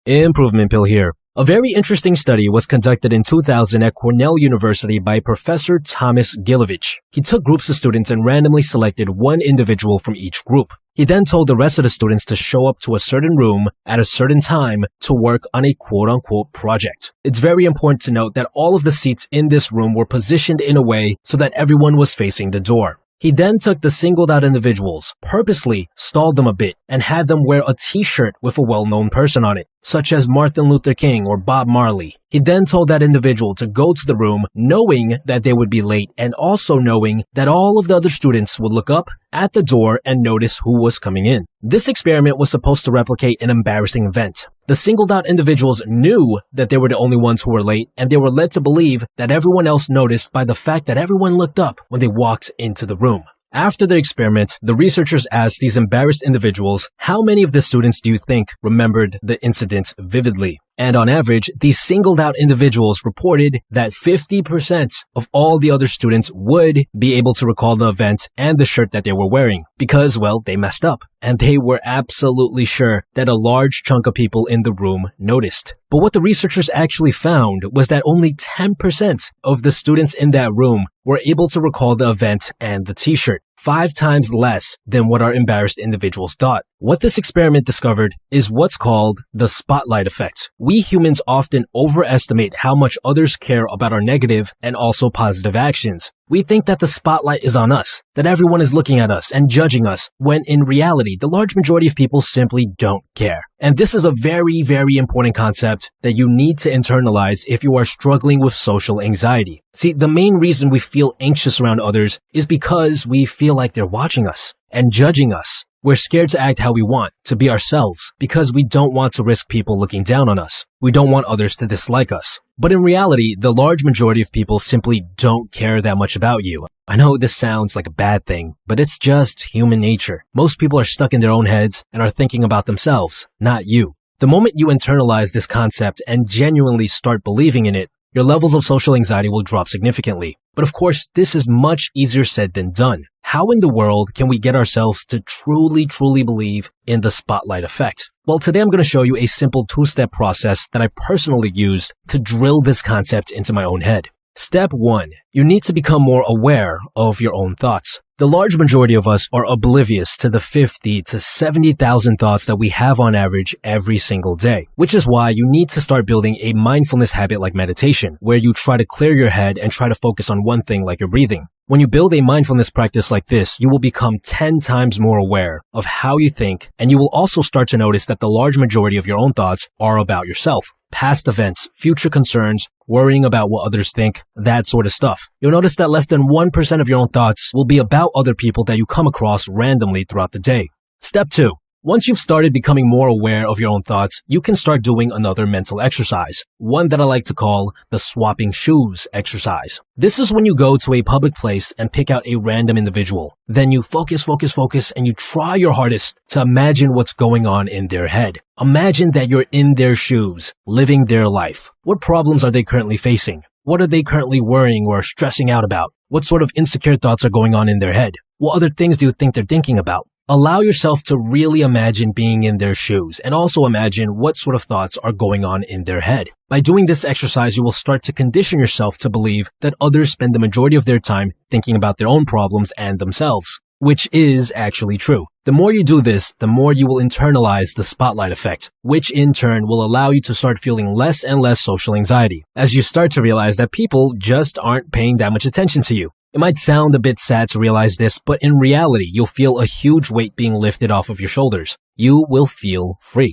Improvement pill here. A very interesting study was conducted in 2000 at Cornell University by Professor Thomas Gilovich. He took groups of students and randomly selected one individual from each group. He then told the rest of the students to show up to a certain room at a certain time to work on a quote-unquote project. It's very important to note that all of the seats in this room were positioned in a way so that everyone was facing the door. He then took the singled out individuals, purposely stalled them a bit, and had them wear a t-shirt with a well-known person on it, such as Martin Luther King or Bob Marley. He then told that individual to go to the room knowing that they would be late and also knowing that all of the other students would look up at the door and notice who was coming in. This experiment was supposed to replicate an embarrassing event. The singled out individuals knew that they were the only ones who were late, and they were led to believe that everyone else noticed by the fact that everyone looked up when they walked into the room. After the experiment, the researchers asked these embarrassed individuals, how many of the students do you think remembered the incident vividly? And on average, these singled out individuals reported that 50% of all the other students would be able to recall the event and the shirt that they were wearing because, well, they messed up. And they were absolutely sure that a large chunk of people in the room noticed. But what the researchers actually found was that only 10% of the students in that room were able to recall the event and the t-shirt. 5 times less than what our embarrassed individuals thought. What this experiment discovered is what's called the spotlight effect. We humans often overestimate how much others care about our negative and also positive actions. We think that the spotlight is on us, that everyone is looking at us and judging us, when in reality, the large majority of people simply don't care. And this is a very, very important concept that you need to internalize if you are struggling with social anxiety. See, the main reason we feel anxious around others is because we feel like they're watching us and judging us. We're scared to act how we want, to be ourselves, because we don't want to risk people looking down on us. We don't want others to dislike us. But in reality, the large majority of people simply don't care that much about you. I know this sounds like a bad thing, but it's just human nature. Most people are stuck in their own heads and are thinking about themselves, not you. The moment you internalize this concept and genuinely start believing in it, your levels of social anxiety will drop significantly. But of course, this is much easier said than done. How in the world can we get ourselves to truly believe in the spotlight effect? Well, today I'm going to show you a simple 2-step process that I personally used to drill this concept into my own head. Step 1. You need to become more aware of your own thoughts. The large majority of us are oblivious to the 50 to 70,000 thoughts that we have on average every single day, which is why you need to start building a mindfulness habit like meditation, where you try to clear your head and try to focus on one thing like your breathing. When you build a mindfulness practice like this, you will become 10 times more aware of how you think, and you will also start to notice that the large majority of your own thoughts are about yourself. Past events, future concerns, worrying about what others think, that sort of stuff. You'll notice that less than 1% of your own thoughts will be about other people that you come across randomly throughout the day. Step 2. Once you've started becoming more aware of your own thoughts, you can start doing another mental exercise, one that I like to call the swapping shoes exercise. This is when you go to a public place and pick out a random individual. Then you focus, and you try your hardest to imagine what's going on in their head. Imagine that you're in their shoes, living their life. What problems are they currently facing? What are they currently worrying or stressing out about? What sort of insecure thoughts are going on in their head? What other things do you think they're thinking about? Allow yourself to really imagine being in their shoes and also imagine what sort of thoughts are going on in their head. By doing this exercise, you will start to condition yourself to believe that others spend the majority of their time thinking about their own problems and themselves, which is actually true. The more you do this, the more you will internalize the spotlight effect, which in turn will allow you to start feeling less and less social anxiety, as you start to realize that people just aren't paying that much attention to you. It might sound a bit sad to realize this, but in reality, you'll feel a huge weight being lifted off of your shoulders. You will feel free.